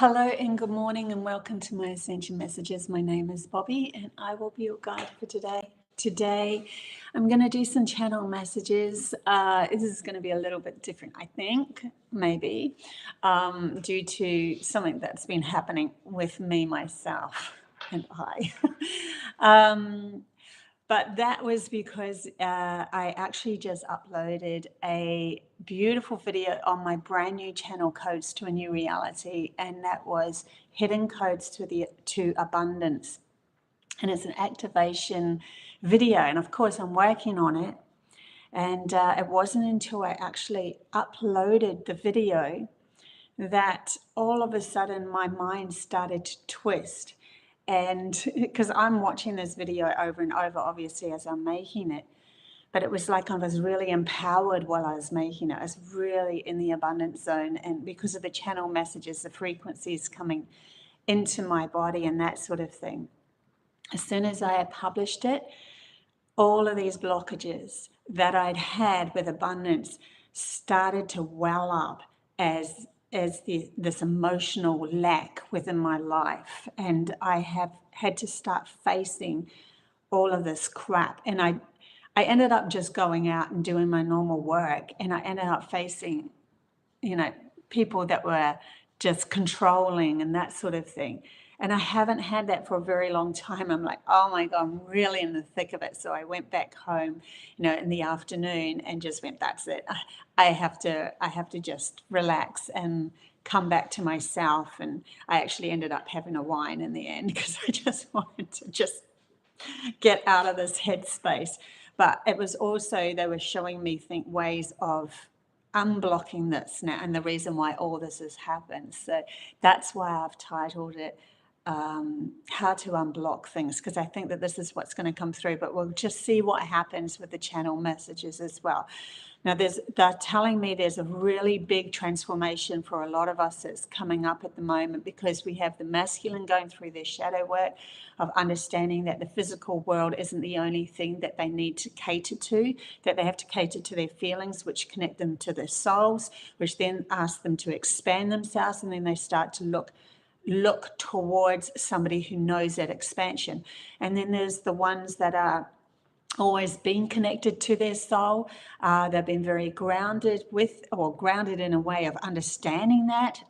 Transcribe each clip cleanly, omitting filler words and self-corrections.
Hello and good morning and welcome to my Ascension Messages. My name is Bobbie and I will be your guide for today. Today I'm going to do some channel messages. This is going to be a little bit different, I think, maybe, due to something that's been happening with me, myself, and I. But that was because I actually just uploaded a beautiful video on my brand new channel, Codes to a New Reality, and that was Hidden Codes to Abundance. And it's an activation video, and of course I'm working on it. And it wasn't until I actually uploaded the video that all of a sudden my mind started to twist. And because I'm watching this video over and over, obviously, as I'm making it, but it was like I was really empowered while I was making it. I was really in the abundance zone. And because of the channel messages, the frequencies coming into my body and that sort of thing, as soon as I had published it, all of these blockages that I'd had with abundance started to well up as this emotional lack within my life. And I have had to start facing all of this crap. And I ended up just going out and doing my normal work. And I ended up facing, people that were just controlling and that sort of thing. And I haven't had that for a very long time. I'm like, oh my God, I'm really in the thick of it. So I went back home, in the afternoon and just went, that's it. I have to just relax and come back to myself. And I actually ended up having a wine in the end because I just wanted to just get out of this headspace. But it was also, they were showing me ways of unblocking this now, and the reason why all this has happened. So that's why I've titled it how to unblock things, because I think that this is what's going to come through, but we'll just see what happens with the channel messages as well. Now, they're telling me there's a really big transformation for a lot of us that's coming up at the moment, because we have the masculine going through their shadow work of understanding that the physical world isn't the only thing that they need to cater to, that they have to cater to their feelings, which connect them to their souls, which then ask them to expand themselves, and then they start to look towards somebody who knows that expansion. And then there's the ones that are always been connected to their soul. They've been very grounded in a way of understanding that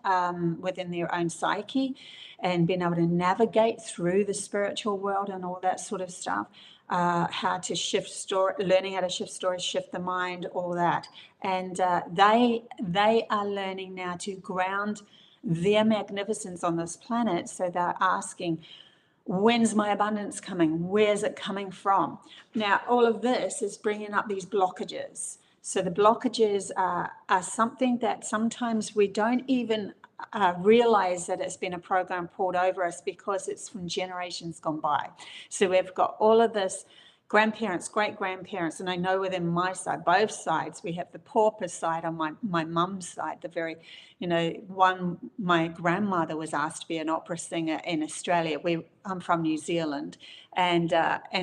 within their own psyche, and being able to navigate through the spiritual world and all that sort of stuff. How to shift story, learning how to shift stories, shift the mind, all that. And they are learning now to ground their magnificence on this planet. So they're asking, when's my abundance coming? Where's it coming from? Now, all of this is bringing up these blockages. So the blockages are something that sometimes we don't even realize that it's been a program poured over us, because it's from generations gone by. So we've got all of this grandparents, great-grandparents, and I know within my side, both sides, we have the pauper side on my mum's side, the very, my grandmother was asked to be an opera singer in Australia. I'm from New Zealand, and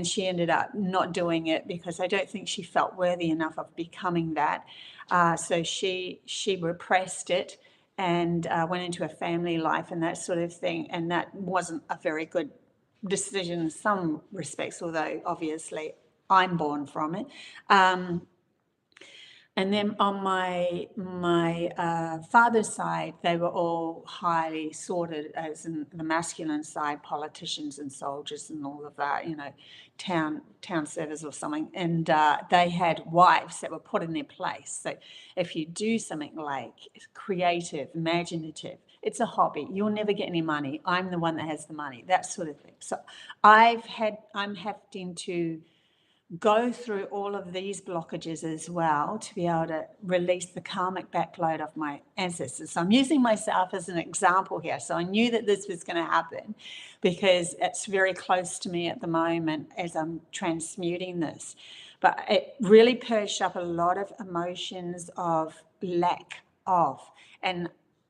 she ended up not doing it because I don't think she felt worthy enough of becoming that. So she repressed it and went into a family life and that sort of thing, and that wasn't a very good decision in some respects, although obviously I'm born from it. And then on my father's side, they were all highly sorted, as in the masculine side, politicians and soldiers and all of that, town servers or something. And they had wives that were put in their place. So if you do something like creative, imaginative, it's a hobby. You'll never get any money. I'm the one that has the money, that sort of thing. So I'm having to go through all of these blockages as well to be able to release the karmic backload of my ancestors. So I'm using myself as an example here. So I knew that this was going to happen because it's very close to me at the moment as I'm transmuting this. But it really purged up a lot of emotions of lack of. And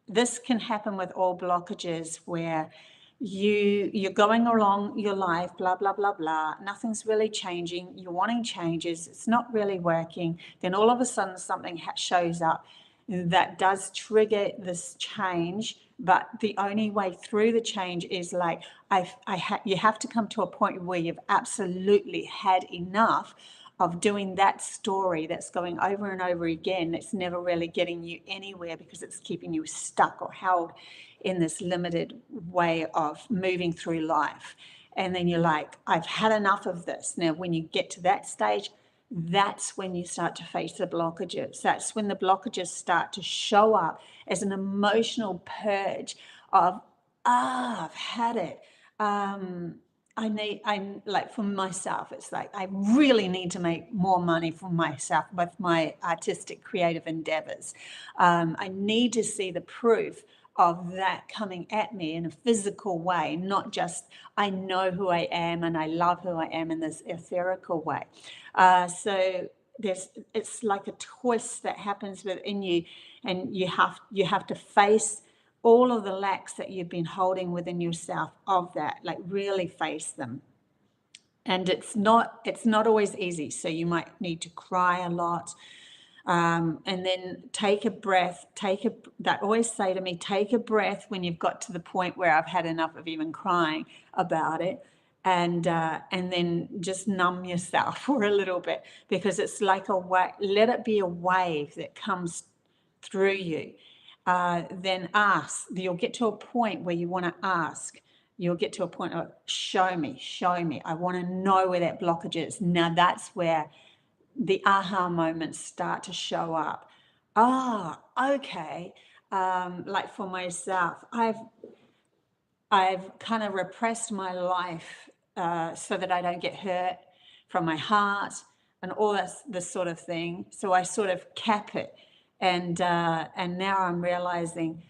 this can happen with all blockages where you're going along your life, blah, blah, blah, blah. Nothing's really changing. You're wanting changes. It's not really working. Then all of a sudden something shows up that does trigger this change. But the only way through the change is like, you have to come to a point where you've absolutely had enough of doing that story that's going over and over again, that's never really getting you anywhere because it's keeping you stuck or held in this limited way of moving through life. And then you're like, I've had enough of this. Now, when you get to that stage, that's when you start to face the blockages. That's when the blockages start to show up as an emotional purge of, I've had it. I'm like, for myself, it's like, I really need to make more money for myself with my artistic creative endeavors. I need to see the proof of that coming at me in a physical way, not just I know who I am and I love who I am in this etherical way. So it's like a twist that happens within you, and you have to face all of the lacks that you've been holding within yourself of that, like really face them. And it's not always easy. So you might need to cry a lot. And then take a breath, they always say to me, take a breath when you've got to the point where I've had enough of even crying about it. And then just numb yourself for a little bit, because it's like let it be a wave that comes through you. Then ask. You'll get to a point where you want to ask. You'll get to a point of, show me. I want to know where that blockage is. Now that's where the aha moments start to show up. Okay. Like for myself, I've kind of repressed my life so that I don't get hurt from my heart and all this sort of thing. So I sort of cap it. And now I'm realizing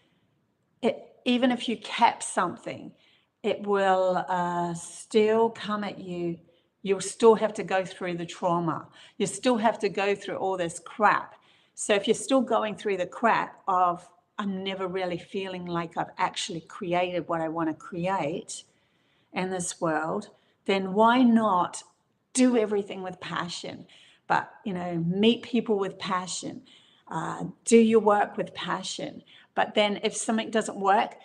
even if you cap something, it will still come at you. You'll still have to go through the trauma. You still have to go through all this crap. So if you're still going through the crap of, I'm never really feeling like I've actually created what I want to create in this world, then why not do everything with passion? But, meet people with passion. Do your work with passion. But then if something doesn't work,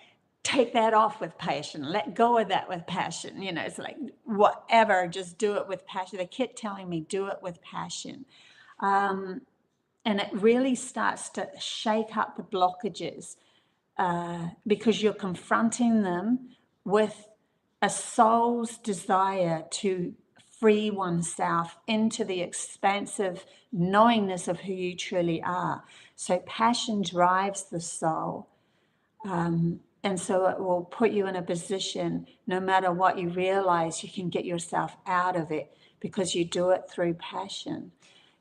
take that off with passion. Let go of that with passion. It's like, whatever, just do it with passion. They kept telling me, do it with passion. And it really starts to shake up the blockages because you're confronting them with a soul's desire to free oneself into the expansive knowingness of who you truly are. So passion drives the soul. And so it will put you in a position, no matter what you realize, you can get yourself out of it because you do it through passion.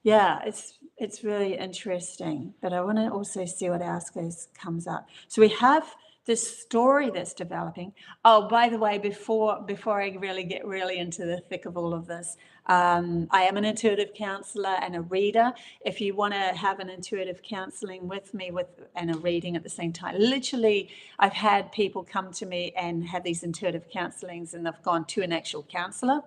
Yeah, it's really interesting. But I want to also see what else comes up. So we have this story that's developing. Oh, by the way, before I really get into the thick of all of this, I am an intuitive counselor and a reader. If you want to have an intuitive counseling with me and a reading at the same time, literally, I've had people come to me and have these intuitive counselings, and they've gone to an actual counselor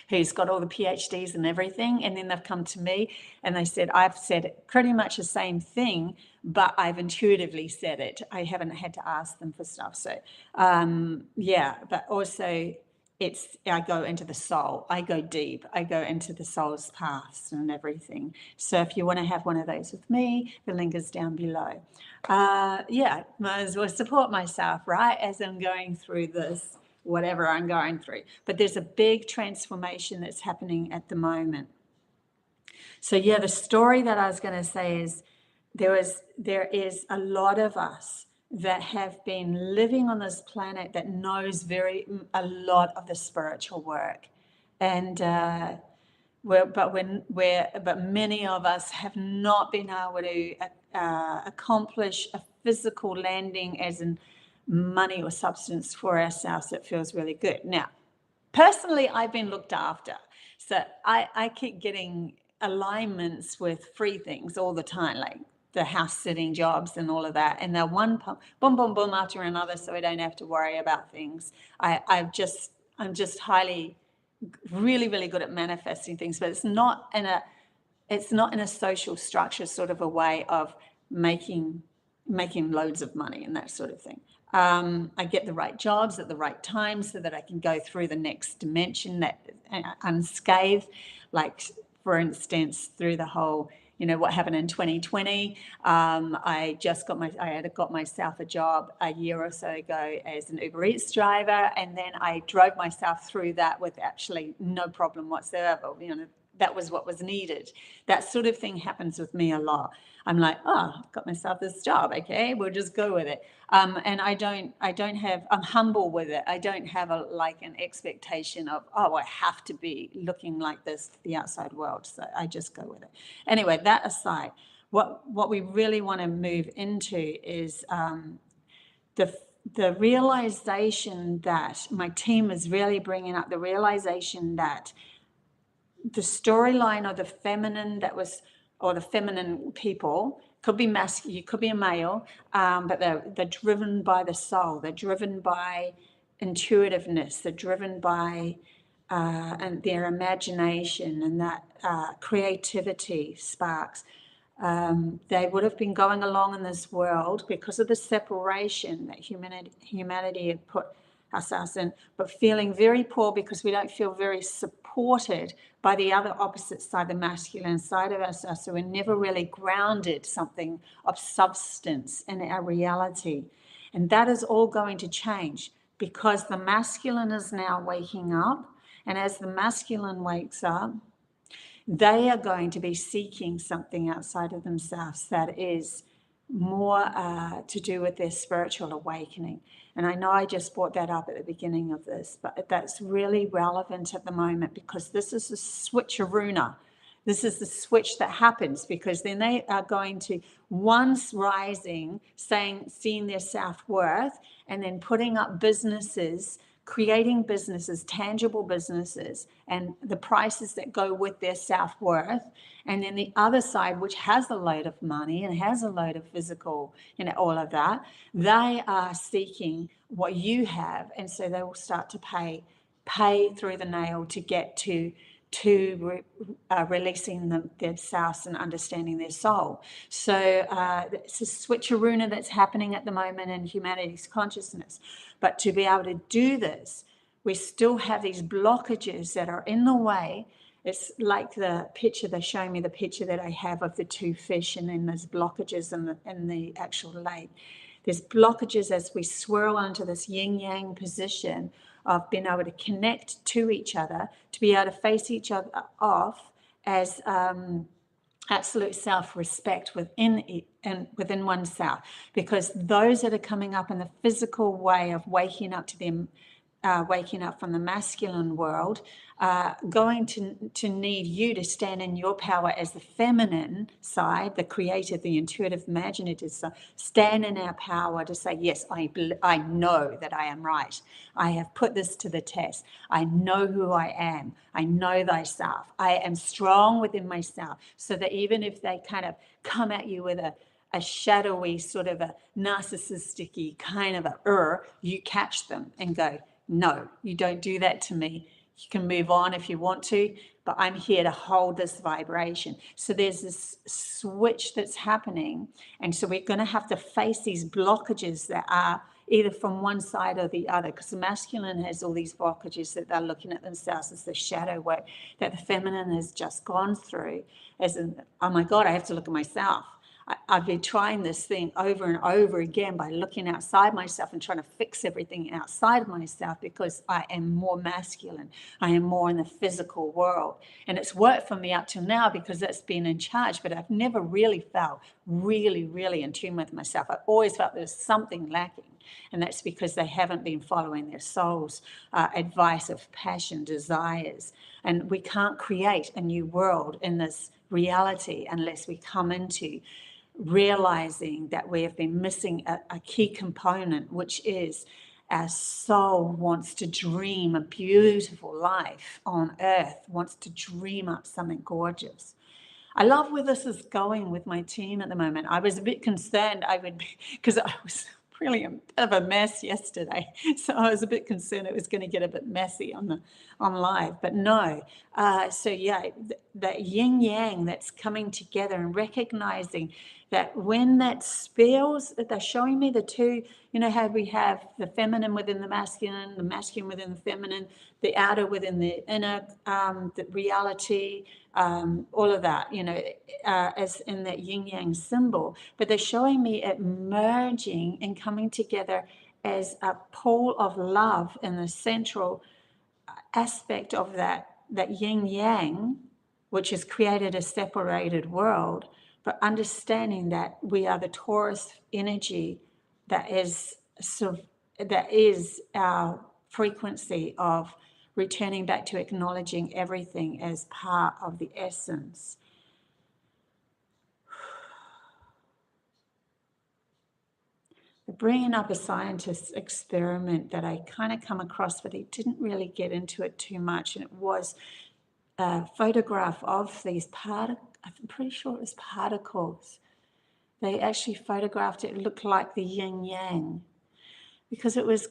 who's got all the PhDs and everything, and then they've come to me and they said, I've said pretty much the same thing, but I've intuitively said it. I haven't had to ask them for stuff. So but also I go into the soul. I go deep. I go into the soul's past and everything. So if you want to have one of those with me, the link is down below. Might as well support myself, right, as I'm going through this, whatever I'm going through. But there's a big transformation that's happening at the moment. So the story that I was going to say is there is a lot of us that have been living on this planet that knows a lot of the spiritual work, and but many of us have not been able to accomplish a physical landing as in money or substance for ourselves that feels really good. Now, personally, I've been looked after. So I keep getting alignments with free things all the time, like the house sitting jobs and all of that. And they're one boom, boom, boom after another, so I don't have to worry about things. I'm just really, really good at manifesting things, but it's not in a social structure sort of a way of making loads of money and that sort of thing. I get the right jobs at the right time so that I can go through the next dimension that unscathed. Like, for instance, through the whole, what happened in 2020. I had got myself a job a year or so ago as an Uber Eats driver, and then I drove myself through that with actually no problem whatsoever. That was what was needed. That sort of thing happens with me a lot. I'm like, oh, I've got myself this job. Okay, we'll just go with it. And I'm humble with it. I don't have an expectation of, I have to be looking like this to the outside world. So I just go with it. Anyway, that aside, what we really want to move into is the realization that my team is really bringing up the realization that the storyline of the feminine or the feminine people could be masculine, you could be a male, but they're driven by the soul. They're driven by intuitiveness. They're driven by and their imagination and that creativity sparks. They would have been going along in this world because of the separation that humanity had put ourselves in, but feeling very poor because we don't feel very supported by the other opposite side, the masculine side of ourselves. So we're never really grounded something of substance in our reality. And that is all going to change because the masculine is now waking up. And as the masculine wakes up, they are going to be seeking something outside of themselves that is more to do with their spiritual awakening. And I know I just brought that up at the beginning of this, but that's really relevant at the moment because this is the switcheroo. This is the switch that happens because then they are going to, once rising, seeing their self-worth, and then putting up businesses, creating businesses, tangible businesses, and the prices that go with their self-worth. And then the other side, which has a load of money and has a load of physical, all of that, they are seeking what you have. And so they will start to pay through the nail to get to releasing themselves and understanding their soul. So it's a switcheroo that's happening at the moment in humanity's consciousness. But to be able to do this, we still have these blockages that are in the way. It's like the picture, they're showing me the picture that I have of the two fish, and then there's blockages in the actual lake. There's blockages as we swirl onto this yin-yang position of being able to connect to each other, to be able to face each other off as absolute self-respect within oneself. Because those that are coming up in the physical way of waking up to them, waking up from the masculine world, going to need you to stand in your power as the feminine side, the creative, the intuitive, imaginative side. Stand in our power to say, yes, I know that I am right. I have put this to the test. I know who I am. I know thyself. I am strong within myself, so that even if they kind of come at you with a shadowy sort of a narcissistic-y kind of you catch them and go, no, you don't do that to me. You can move on if you want to, but I'm here to hold this vibration. So there's this switch that's happening. And so we're going to have to face these blockages that are either from one side or the other, because the masculine has all these blockages that they're looking at themselves as the shadow work that the feminine has just gone through, as in, oh my God, I have to look at myself. I've been trying this thing over and over again by looking outside myself and trying to fix everything outside of myself because I am more masculine. I am more in the physical world. And it's worked for me up till now because that's been in charge, but I've never really felt really, really in tune with myself. I always felt there's something lacking. And that's because they haven't been following their soul's advice of passion, desires. And we can't create a new world in this reality unless we come into realizing that we have been missing a key component, which is our soul wants to dream a beautiful life on earth, wants to dream up something gorgeous. I love where this is going with my team at the moment. I was a bit concerned because I was really a bit of a mess yesterday. So I was a bit concerned it was going to get a bit messy on live, but no. So yeah, that yin yang that's coming together and recognizing that when that spills, they're showing me the two, you know how we have the feminine within the masculine within the feminine, the outer within the inner, the reality, all of that, you know, as in that yin yang symbol. But they're showing me it merging and coming together as a pool of love in the central aspect of that yin yang, which has created a separated world, but understanding that we are the Taurus energy that is our frequency of returning back to acknowledging everything as part of the essence. Bringing up a scientist's experiment that I kind of come across, but he didn't really get into it too much, and it was a photograph of these particles. I'm pretty sure it was particles. They actually photographed it. It looked like the yin yang, because it was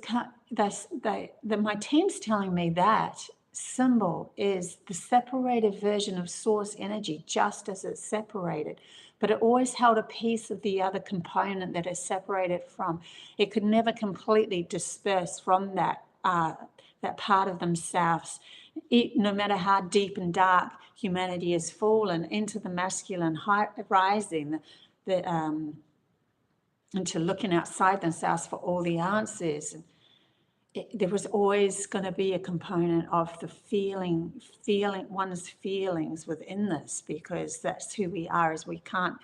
my team's telling me that symbol is the separated version of source energy, just as it's separated, but it always held a piece of the other component that is separated from. It could never completely disperse from that part of themselves. No matter how deep and dark humanity has fallen into the masculine rising, into looking outside themselves for all the answers, there was always going to be a component of the feeling one's feelings within this, because that's who we are. As we can't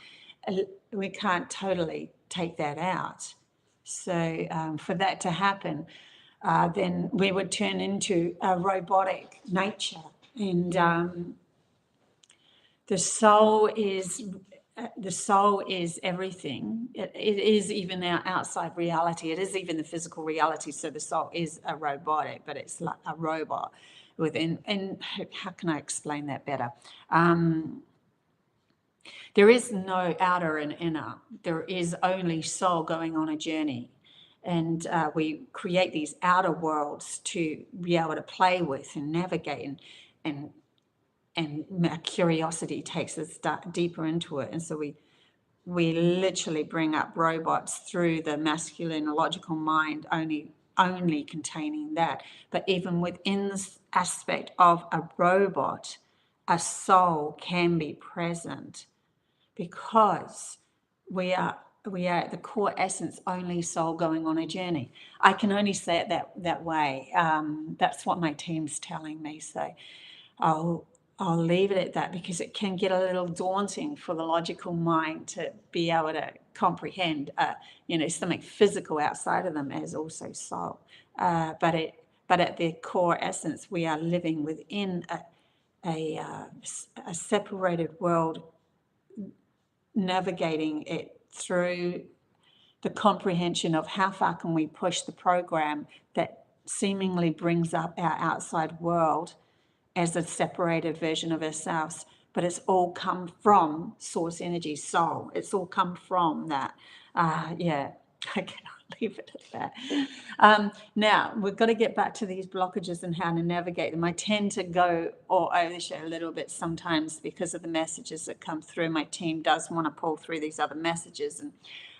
totally take that out. So for that to happen, then we would turn into a robotic nature, and the soul is everything. It is even our outside reality. It is even the physical reality. So the soul is a robotic, but it's like a robot within. And how can I explain that better? There is no outer and inner. There is only soul going on a journey. And we create these outer worlds to be able to play with and navigate, and curiosity takes us deeper into it. And so we literally bring up robots through the masculine logical mind, only containing that. But even within this aspect of a robot, a soul can be present, because we are at the core essence only soul going on a journey. I can only say it that way. That's what my team's telling me. So I'll leave it at that, because it can get a little daunting for the logical mind to be able to comprehend, something physical outside of them as also soul. But at their core essence, we are living within a separated world, navigating it through the comprehension of how far can we push the program that seemingly brings up our outside world as a separated version of ourselves, but it's all come from source energy, soul. It's all come from that. I cannot leave it at that. Now, we've got to get back to these blockages and how to navigate them. I tend to go overshare a little bit sometimes because of the messages that come through. My team does want to pull through these other messages,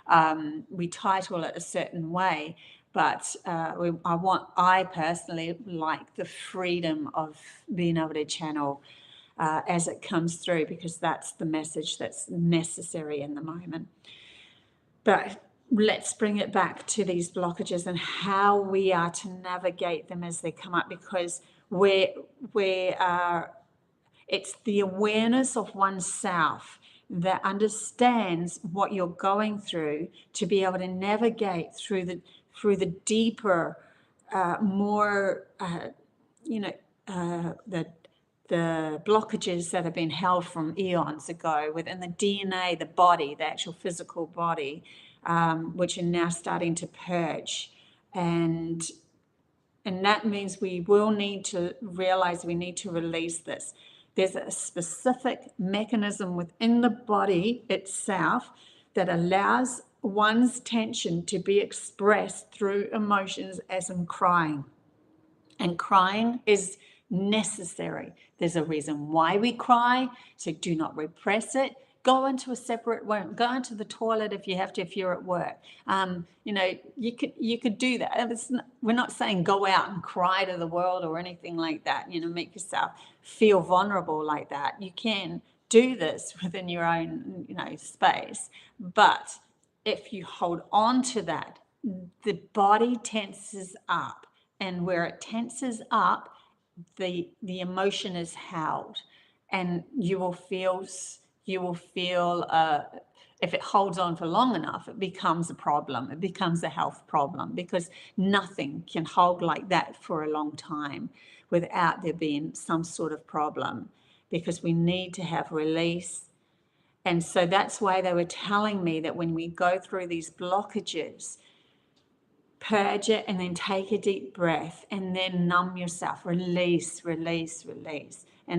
and we title it a certain way. But I personally like the freedom of being able to channel as it comes through, because that's the message that's necessary in the moment. But let's bring it back to these blockages and how we are to navigate them as they come up, because it's the awareness of oneself that understands what you're going through to be able to navigate through the deeper, more, the blockages that have been held from eons ago within the DNA, the body, the actual physical body, which are now starting to purge. And that means we will need to realize we need to release this. There's a specific mechanism within the body itself that allows one's tension to be expressed through emotions, as in crying. And crying is necessary. There's a reason why we cry, so do not repress it. Go into a separate room. Go into the toilet if you have to, if you're at work. You know, you could do that. We're not saying go out and cry to the world or anything like that. You know, make yourself feel vulnerable like that. You can do this within your own, you know, space. But if you hold on to that, the body tenses up, and where it tenses up, the emotion is held, and you will feel if it holds on for long enough, it becomes a problem. It becomes a health problem, because nothing can hold like that for a long time without there being some sort of problem, because we need to have release. And so that's why they were telling me that when we go through these blockages, purge it and then take a deep breath and then numb yourself, release. And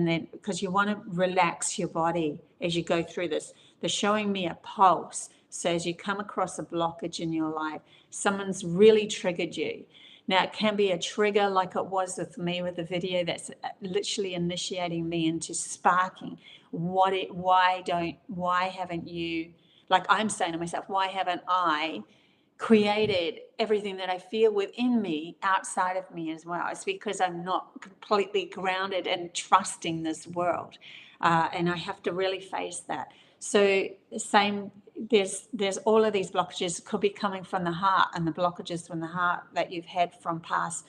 then, because you want to relax your body as you go through this. They're showing me a pulse. So as you come across a blockage in your life, someone's really triggered you. Now, it can be a trigger like it was with me with the video that's literally initiating me into sparking. Why haven't you, like I'm saying to myself, why haven't I created everything that I feel within me outside of me as well? It's because I'm not completely grounded and trusting this world. And I have to really face that. So there's all of these blockages could be coming from the heart, and the blockages from the heart that you've had from past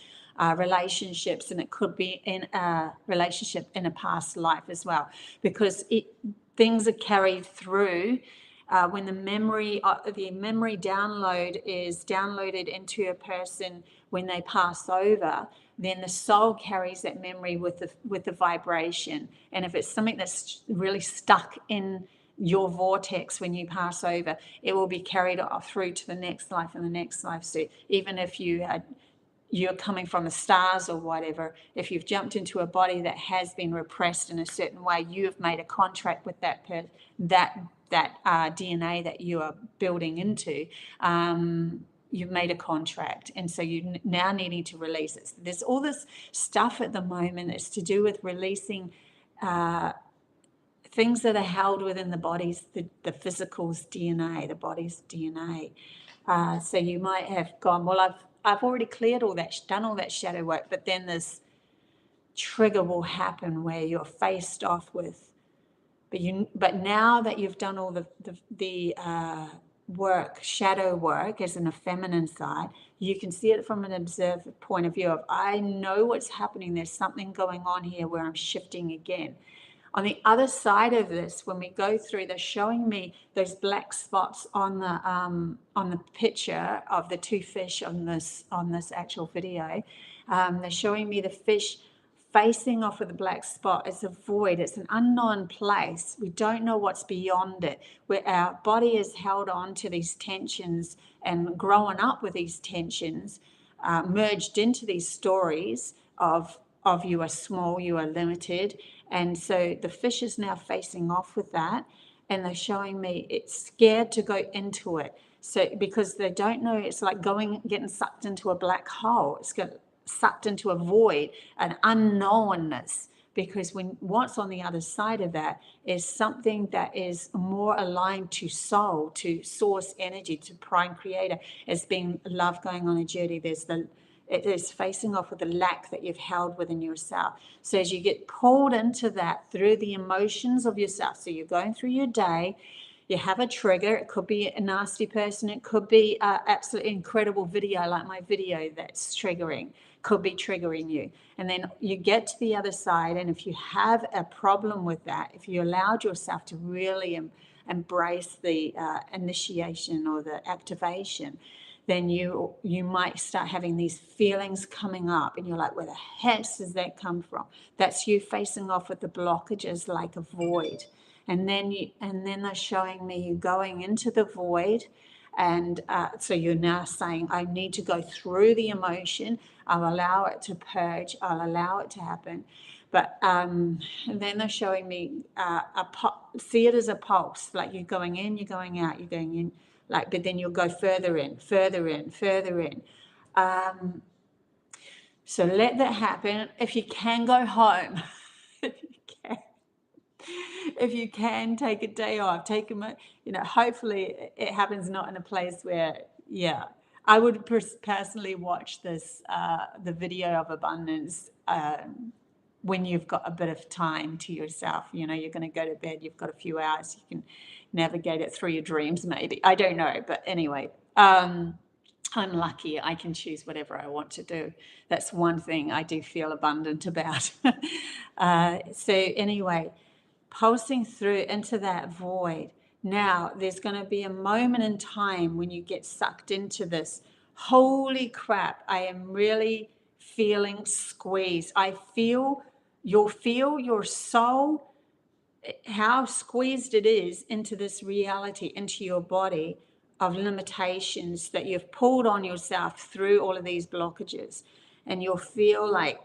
relationships, and it could be in a relationship in a past life as well, because things are carried through. When the memory download is downloaded into a person when they pass over, then the soul carries that memory with the vibration. And if it's something that's really stuck in your vortex when you pass over, it will be carried off through to the next life and the next life. So even if you're coming from the stars or whatever, if you've jumped into a body that has been repressed in a certain way, you have made a contract with that DNA that you are building into. You've made a contract, and so you now needing to release it. There's all this stuff at the moment that's to do with releasing things that are held within the body's, the physical's DNA, the body's DNA. So you might have gone, well, I've already cleared all that, done all that shadow work, but then this trigger will happen where you're faced off with. But now that you've done all the work, shadow work, as in a feminine side, you can see it from an observer point of view of, I know what's happening. There's something going on here where I'm shifting again. On the other side of this, when we go through, they're showing me those black spots on the picture of the two fish on this actual video. They're showing me the fish facing off with the black spot. It's a void. It's an unknown place. We don't know what's beyond it, where our body is held on to these tensions and growing up with these tensions, merged into these stories of you are small, you are limited. And so the fish is now facing off with that, and they're showing me it's scared to go into it. So because they don't know, it's like getting sucked into a black hole. It's sucked into a void, an unknownness, because what's on the other side of that is something that is more aligned to soul, to source energy, to prime creator, as being love going on a journey. It is facing off with the lack that you've held within yourself. So as you get pulled into that through the emotions of yourself, so you're going through your day, you have a trigger. It could be a nasty person. It could be an absolutely incredible video like my video that's could be triggering you. And then you get to the other side, and if you have a problem with that, if you allowed yourself to really embrace the initiation or the activation, then you might start having these feelings coming up, and you're like, where the heck does that come from? That's you facing off with the blockages like a void. And then they're showing me you going into the void, and so you're now saying, I need to go through the emotion. I'll allow it to purge. I'll allow it to happen. But and then they're showing me see it as a pulse, like you're going in, you're going out, you're going in. But then you'll go further in. So let that happen. If you can go home, if you can, if you can take a day off, take a, hopefully it happens not in a place where, yeah, I would personally watch this, the video of abundance, when you've got a bit of time to yourself. You're going to go to bed, you've got a few hours, you can navigate it through your dreams, maybe. I don't know. But anyway, I'm lucky. I can choose whatever I want to do. That's one thing I do feel abundant about. So anyway, pulsing through into that void. Now, there's going to be a moment in time when you get sucked into this. Holy crap, I am really feeling squeezed. I feel your soul, how squeezed it is into this reality, into your body of limitations that you've pulled on yourself through all of these blockages. And you'll feel like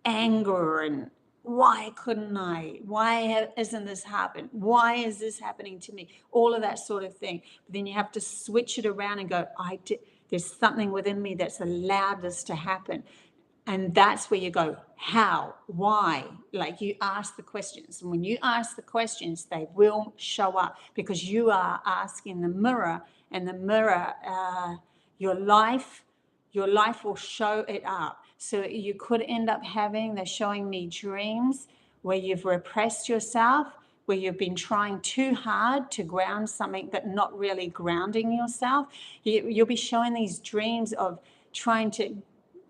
anger and why couldn't I? Why isn't this happening? Why is this happening to me? All of that sort of thing. But then you have to switch it around and go, there's something within me that's allowed this to happen. And that's where you go, how, why? Like, you ask the questions. And when you ask the questions, they will show up, because you are asking the mirror, and the mirror, your life will show it up. So you could end up having, they're showing me dreams where you've repressed yourself, where you've been trying too hard to ground something, but not really grounding yourself. You'll be showing these dreams of trying to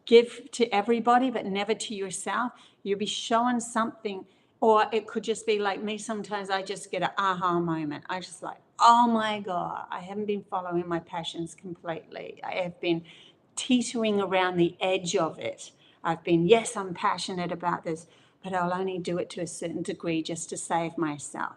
give to everybody, but never to yourself. You'll be showing something, or it could just be like me. Sometimes I just get an aha moment. I just like, oh my God, I haven't been following my passions completely. I have been teetering around the edge of it. I've been, yes, I'm passionate about this, but I'll only do it to a certain degree just to save myself,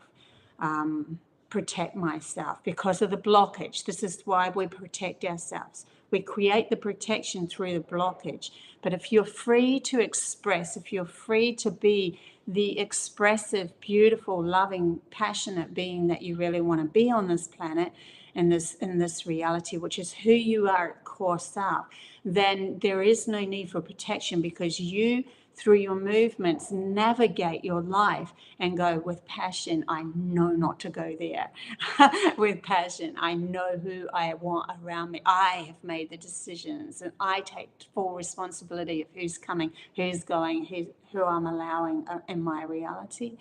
protect myself because of the blockage. This is why we protect ourselves. We create the protection through the blockage. But if you're free to express, if you're free to be the expressive, beautiful, loving, passionate being that you really want to be on this planet, in this reality, which is who you are at core self, then there is no need for protection, because you, through your movements, navigate your life and go, with passion, I know not to go there. With passion, I know who I want around me. I have made the decisions, and I take full responsibility of who's coming, who's going, who I'm allowing in my reality.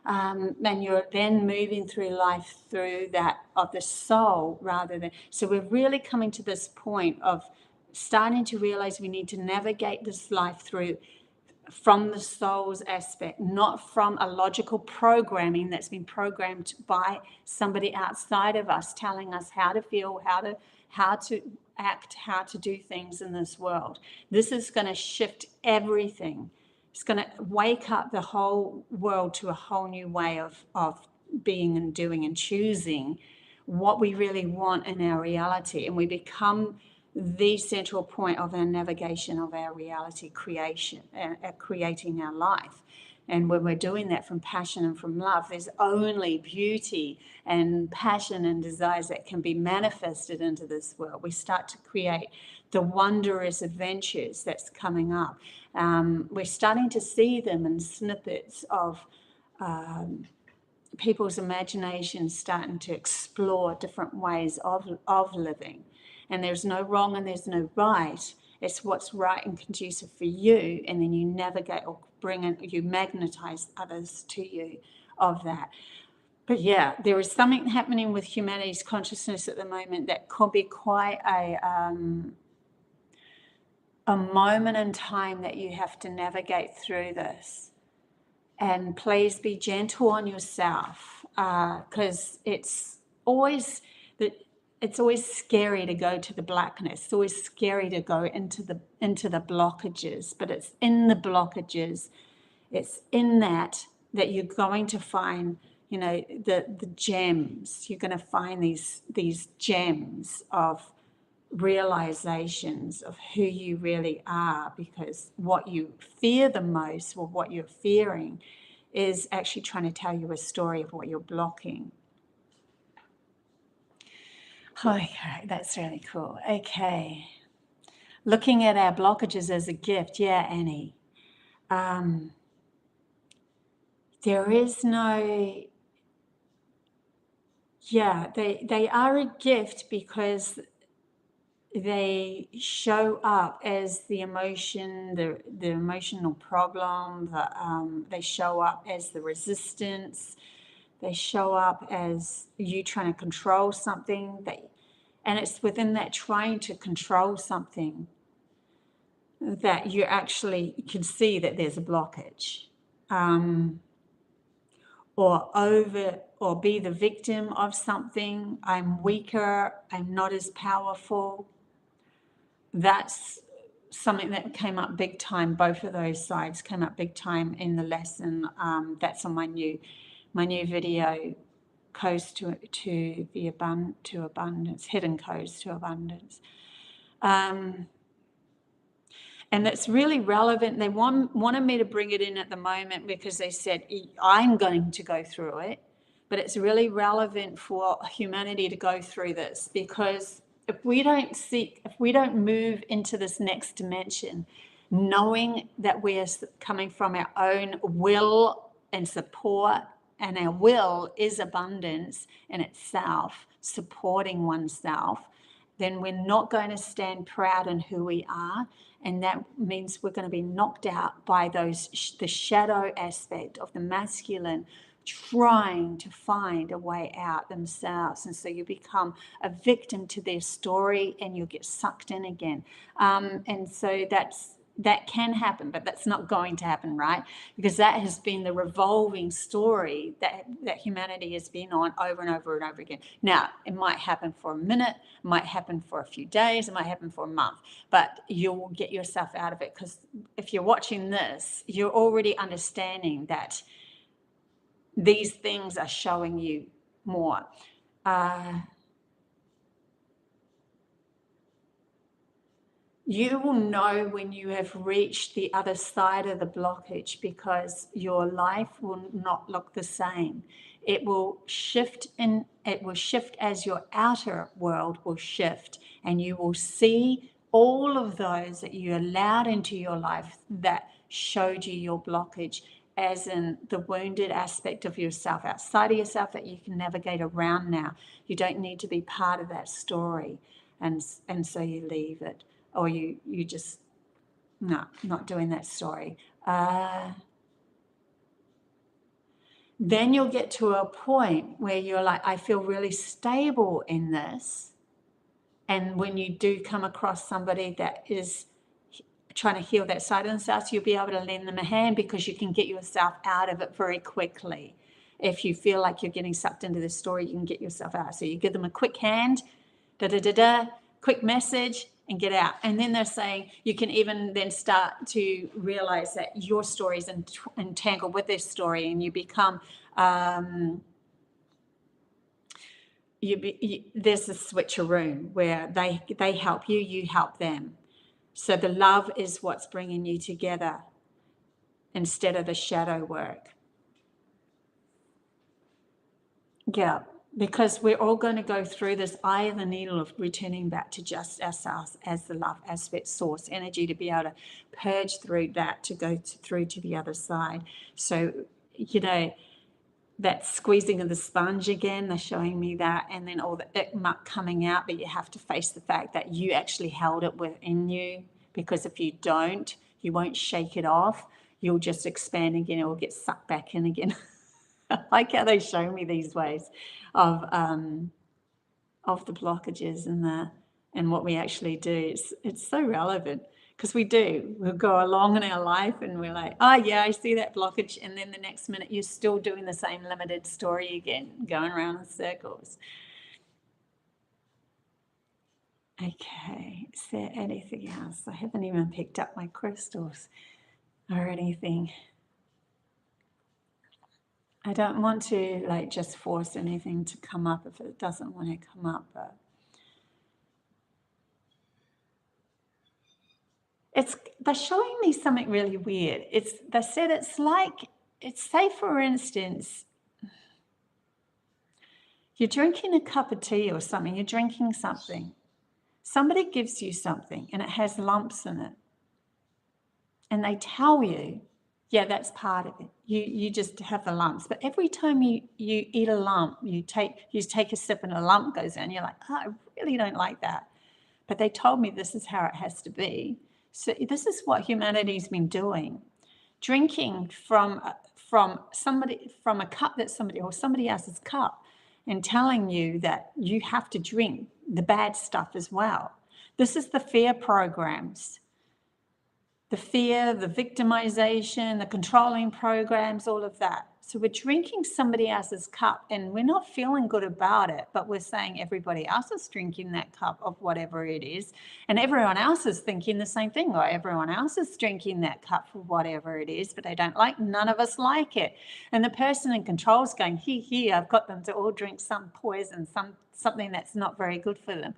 And you're then moving through life through that of the soul rather than. So we're really coming to this point of starting to realize we need to navigate this life through from the soul's aspect, not from a logical programming that's been programmed by somebody outside of us, telling us how to feel, how to act, how to do things in this world. This is going to shift everything. It's going to wake up the whole world to a whole new way of being and doing and choosing what we really want in our reality. And we become the central point of our navigation of our reality creation, creating our life. And when we're doing that from passion and from love, there's only beauty and passion and desires that can be manifested into this world. We start to create the wondrous adventures that's coming up. We're starting to see them in snippets of people's imaginations starting to explore different ways of living. And there's no wrong and there's no right. It's what's right and conducive for you, and then you navigate or bring in, you magnetize others to you of that. But yeah, there is something happening with humanity's consciousness at the moment that could be quite a moment in time that you have to navigate through this. And please be gentle on yourself, because it's always scary to go to the blackness. It's always scary to go into the blockages, but it's in the blockages, it's in that you're going to find, the gems. You're going to find these gems of realizations of who you really are, because what you fear the most, or what you're fearing, is actually trying to tell you a story of what you're blocking. Okay, that's really cool. Okay. Looking at our blockages as a gift. Yeah, Annie. there is no, yeah, they are a gift because they show up as the emotion, the emotional problem, they show up as the resistance, they show up as you trying to control something, and it's within that trying to control something that you actually can see that there's a blockage. Or be the victim of something. I'm weaker, I'm not as powerful. That's something that came up big time. Both of those sides came up big time in the lesson. That's on my new video, codes to abundance, hidden codes to abundance. And that's really relevant. They wanted me to bring it in at the moment because they said, I'm going to go through it. But it's really relevant for humanity to go through this, because if we don't move into this next dimension, knowing that we are coming from our own will and support, and our will is abundance in itself, supporting oneself, then we're not going to stand proud in who we are. And that means we're going to be knocked out by the shadow aspect of the masculine trying to find a way out themselves. And so you become a victim to their story and you'll get sucked in again. And so that can happen, but that's not going to happen, right? Because that has been the revolving story that humanity has been on over and over and over again. Now, it might happen for a minute, it might happen for a few days, it might happen for a month, but you'll get yourself out of it, because if you're watching this, you're already understanding that these things are showing you more. You will know when you have reached the other side of the blockage, because your life will not look the same. It will shift as your outer world will shift, and you will see all of those that you allowed into your life that showed you your blockage, as in the wounded aspect of yourself, outside of yourself, that you can navigate around now. You don't need to be part of that story, and so you leave it. Or you just, no, not doing that story. Then you'll get to a point where you're like, I feel really stable in this. And when you do come across somebody that is trying to heal that side of themselves, you'll be able to lend them a hand, because you can get yourself out of it very quickly. If you feel like you're getting sucked into this story, you can get yourself out. So you give them a quick hand, quick message, and get out. And then they're saying you can even then start to realize that your story is entangled with their story, and you become there's a switcheroo where they help you, you help them. So the love is what's bringing you together instead of the shadow work. Yeah. Because we're all going to go through this eye of the needle of returning back to just ourselves as the love aspect, source energy, to be able to purge through that, to go through to the other side. So, that squeezing of the sponge again, they're showing me that, and then all the ick muck coming out, but you have to face the fact that you actually held it within you, because if you don't, you won't shake it off. You'll just expand again, it will get sucked back in again. I like how they show me these ways of the blockages and what we actually do. It's so relevant, because we'll go along in our life and we're like, oh yeah, I see that blockage, and then the next minute you're still doing the same limited story again, going around in circles. Okay, is there anything else? I haven't even picked up my crystals or anything. I don't want to just force anything to come up if it doesn't want to come up, but they're showing me something really weird. They said say for instance, you're drinking a cup of tea or something, you're drinking something. Somebody gives you something and it has lumps in it. And they tell you Yeah, that's part of it. You just have the lumps. But every time you eat a lump, you take a sip and a lump goes in, you're like, oh, I really don't like that. But they told me this is how it has to be. So this is what humanity's been doing. Drinking from a cup that somebody else's cup, and telling you that you have to drink the bad stuff as well. This is the fear programs. The fear, the victimization, the controlling programs, all of that. So we're drinking somebody else's cup and we're not feeling good about it, but we're saying everybody else is drinking that cup of whatever it is. And everyone else is thinking the same thing, or everyone else is drinking that cup for whatever it is, but they don't like, none of us like it. And the person in control is going, here, I've got them to all drink some poison, something that's not very good for them.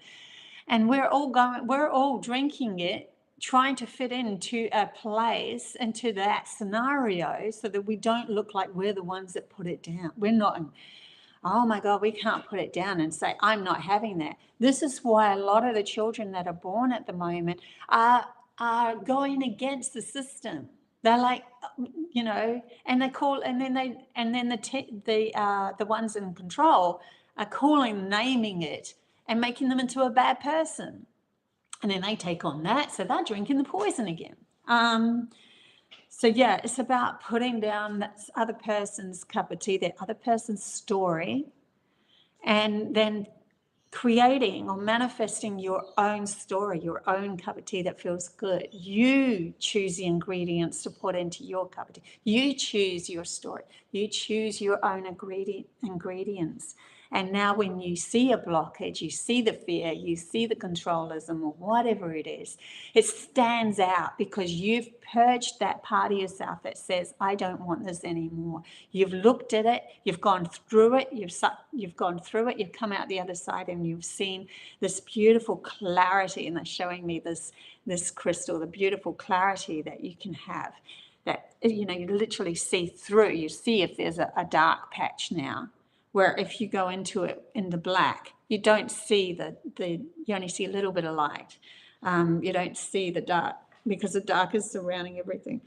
And we're all drinking it, trying to fit into a place, into that scenario, so that we don't look like we're the ones that put it down. We're not, oh my God, we can't put it down and say, I'm not having that. This is why a lot of the children that are born at the moment are going against the system. They're like, and they call, and then the ones in control are naming it and making them into a bad person. And then they take on that, so they're drinking the poison again. So yeah, it's about putting down that other person's cup of tea, that other person's story, and then creating or manifesting your own story, your own cup of tea that feels good. You choose the ingredients to put into your cup of tea. You choose your story. You choose your own ingredients. And now when you see a blockage, you see the fear, you see the controlism or whatever it is, it stands out because you've purged that part of yourself that says, I don't want this anymore. You've looked at it, you've gone through it, you've gone through it, you've come out the other side and you've seen this beautiful clarity, and they're showing me this crystal, the beautiful clarity that you can have, that, you literally see through. You see if there's a dark patch now, where if you go into it in the black, you don't see you only see a little bit of light. You don't see the dark because the dark is surrounding everything.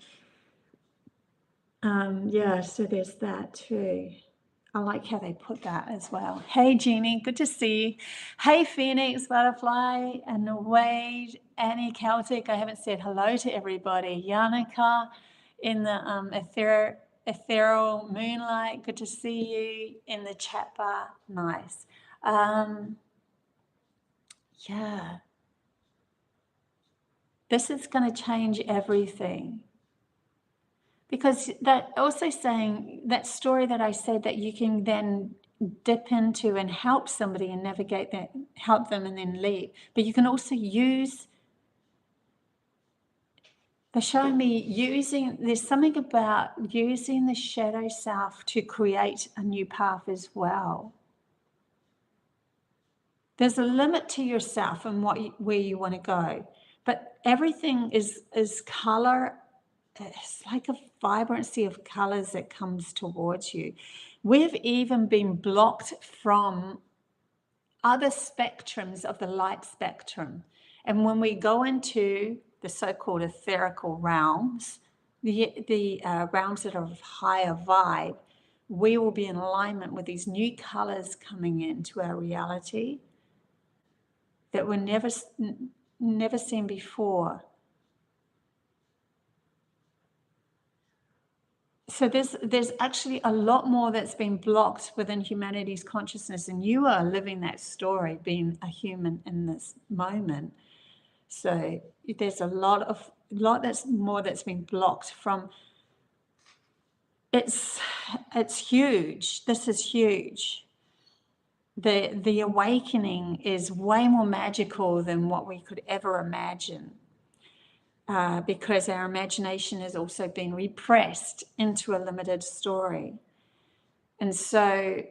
So there's that too. I like how they put that as well. Hey, Jeannie, good to see you. Hey, Phoenix, Butterfly, and Wade, Annie, Celtic. I haven't said hello to everybody. Yannicka in the ethereal moonlight. Good to see you in the chat bar. Nice. Yeah. This is going to change everything. Because that also saying that story that I said that you can then dip into and help somebody and navigate that, help them and then leave. But you can also use, they're showing me there's something about using the shadow self to create a new path as well. There's a limit to yourself and where you want to go. But everything is color. It's like a vibrancy of colors that comes towards you. We've even been blocked from other spectrums of the light spectrum. And when we go into the so-called etherical realms, the realms that are of higher vibe, we will be in alignment with these new colors coming into our reality that were never seen before. So there's actually a lot more that's been blocked within humanity's consciousness, and you are living that story, being a human in this moment. So there's a lot that's been blocked from. It's huge. This is huge. The awakening is way more magical than what we could ever imagine. Because our imagination has also been repressed into a limited story. And so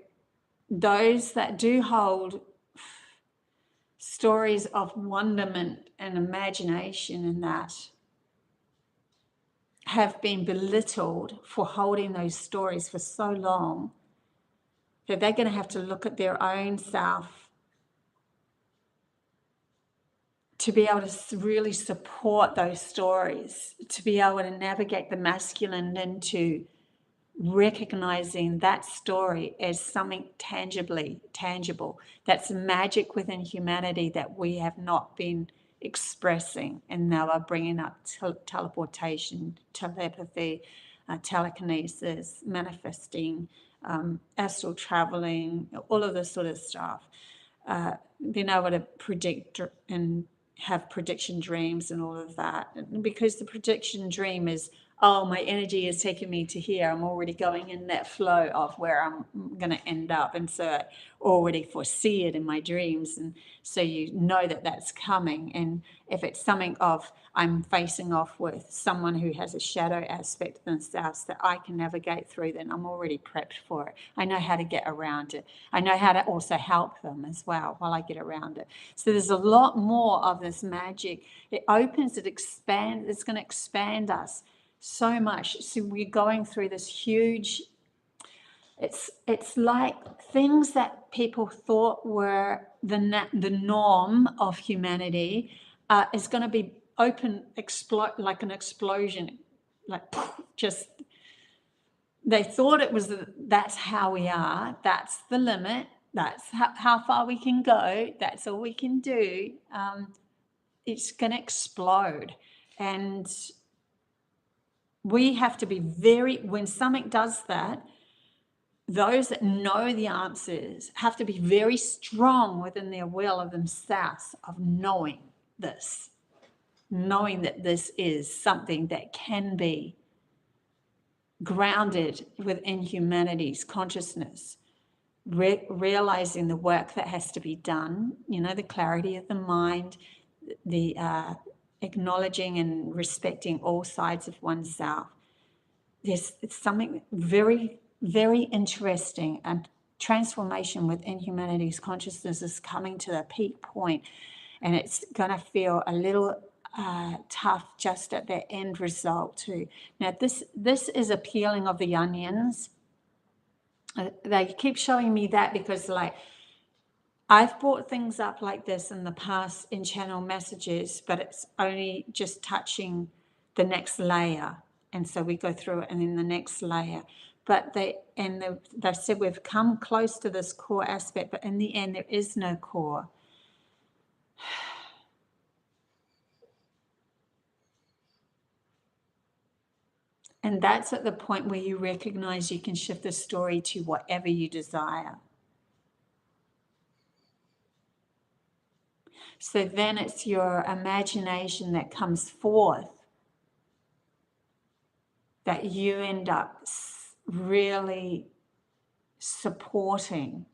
those that do hold stories of wonderment and imagination in that have been belittled for holding those stories for so long that they're going to have to look at their own self to be able to really support those stories, to be able to navigate the masculine into recognizing that story as something tangible, that's magic within humanity that we have not been expressing, and now are bringing up teleportation, telepathy, telekinesis, manifesting, astral traveling, all of this sort of stuff, being able to predict and have prediction dreams and all of that. Because the prediction dream is, oh, my energy is taking me to here. I'm already going in that flow of where I'm going to end up. And so I already foresee it in my dreams. And so you know that that's coming. And if it's something of I'm facing off with someone who has a shadow aspect of themselves that I can navigate through, then I'm already prepped for it. I know how to get around it. I know how to also help them as well while I get around it. So there's a lot more of this magic. It opens, it expands, it's going to expand us so much. So we're going through this huge, it's like things that people thought were the norm of humanity is going to be open, explode like an explosion, like just, they thought it was that's how we are, that's the limit, that's how far we can go, that's all we can do. It's going to explode. And we have to be very, when something does that, those that know the answers have to be very strong within their will of themselves, of knowing this, knowing that this is something that can be grounded within humanity's consciousness, realizing the work that has to be done, you know, the clarity of the mind, the acknowledging and respecting all sides of oneself. It's something very, very interesting, and transformation within humanity's consciousness is coming to the peak point, and it's going to feel a little tough just at the end result too. Now this is a peeling of the onions. They keep showing me that because, like, I've brought things up like this in the past in channel messages, but it's only just touching the next layer. And so we go through it and then the next layer. But they've said we've come close to this core aspect, but in the end, there is no core. And that's at the point where you recognize you can shift the story to whatever you desire. So then it's your imagination that comes forth that you end up really supporting.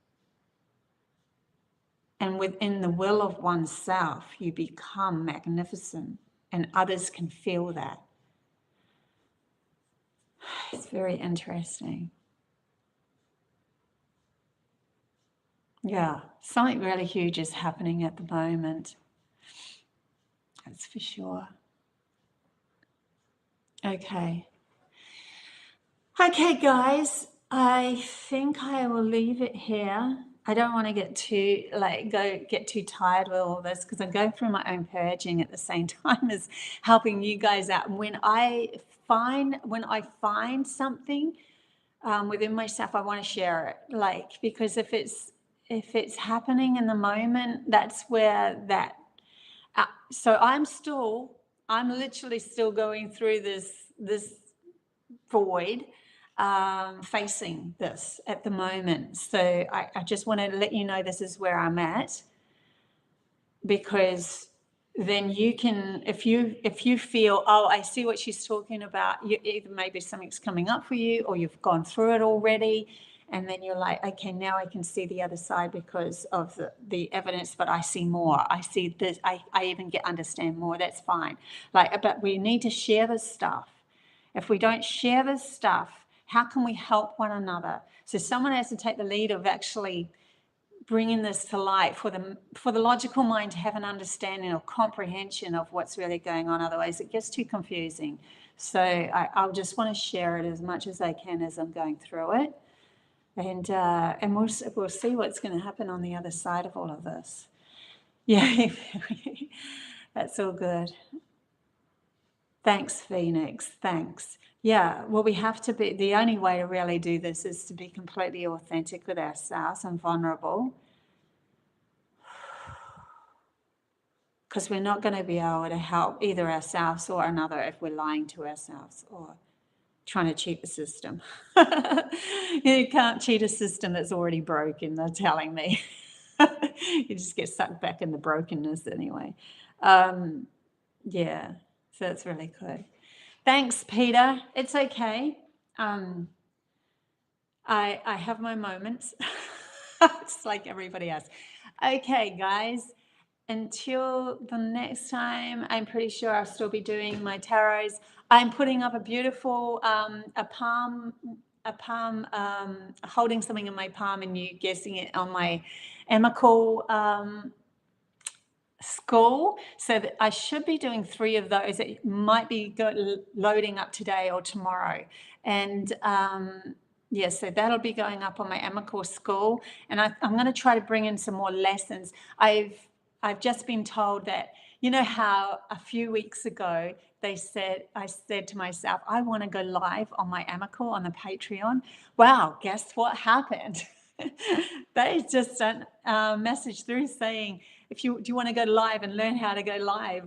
And within the will of oneself, you become magnificent, and others can feel that. It's very interesting. Yeah, something really huge is happening at the moment. That's for sure. Okay. Okay, guys, I think I will leave it here. I don't want to get too tired with all this, because I'm going through my own purging at the same time as helping you guys out. And when I find something within myself, I want to share it. Like, because if it's happening in the moment, that's where that. So I'm literally still going through this void. Facing this at the moment. So I just want to let you know this is where I'm at, because then you can, if you feel, oh, I see what she's talking about, either maybe something's coming up for you or you've gone through it already, and then you're like, okay, now I can see the other side because of the evidence, but I see more. I see this, I even understand more. That's fine. But we need to share this stuff. If we don't share this stuff, how can we help one another? So someone has to take the lead of actually bringing this to light for the logical mind to have an understanding or comprehension of what's really going on. Otherwise, it gets too confusing. So I'll just want to share it as much as I can as I'm going through it, and we'll see what's going to happen on the other side of all of this. Yeah, That's all good. Thanks, Phoenix. Thanks. Yeah, well, we have to be, the only way to really do this is to be completely authentic with ourselves and vulnerable, because we're not going to be able to help either ourselves or another if we're lying to ourselves or trying to cheat the system. You can't cheat a system that's already broken, they're telling me. You just get sucked back in the brokenness anyway. Yeah, so that's really good. Thanks, Peter. It's okay. I have my moments. It's like everybody else. Okay, guys. Until the next time, I'm pretty sure I'll still be doing my tarots. I'm putting up a beautiful a palm, holding something in my palm and you guessing it on my amical skull. So that I should be doing 3 of those. It might be loading up today or tomorrow. And yeah, so that'll be going up on my amical skull. And I'm going to try to bring in some more lessons. I've just been told that, you know how a few weeks ago I said to myself, I want to go live on my amical on the Patreon. Wow, guess what happened? They just sent a message through saying, do you want to go live and learn how to go live?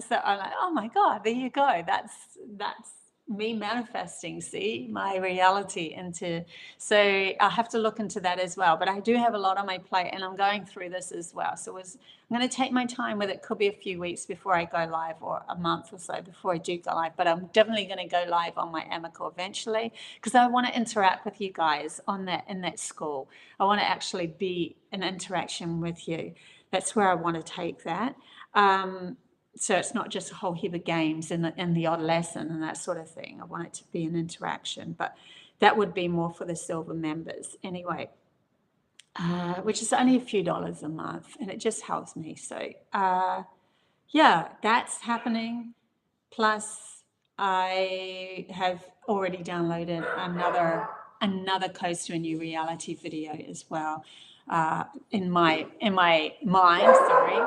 So I'm like, oh my God, there you go. That's me manifesting, see, my reality into. So I have to look into that as well. But I do have a lot on my plate and I'm going through this as well. So I'm going to take my time with it. Could be a few weeks before I go live or a month or so before I do go live. But I'm definitely going to go live on my amical eventually because I want to interact with you guys on that in that school. I want to actually be an interaction with you. That's where I want to take that. So it's not just a whole heap of games and the odd lesson and that sort of thing. I want it to be an interaction, but that would be more for the silver members anyway, which is only a few dollars a month, and it just helps me. So yeah, that's happening. Plus, I have already downloaded another Coast to a New Reality video as well in my mind. Sorry.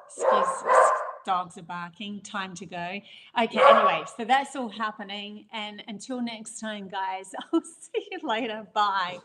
Excuse, dogs are barking, time to go. Okay, anyway, so that's all happening. And until next time, guys, I'll see you later. Bye.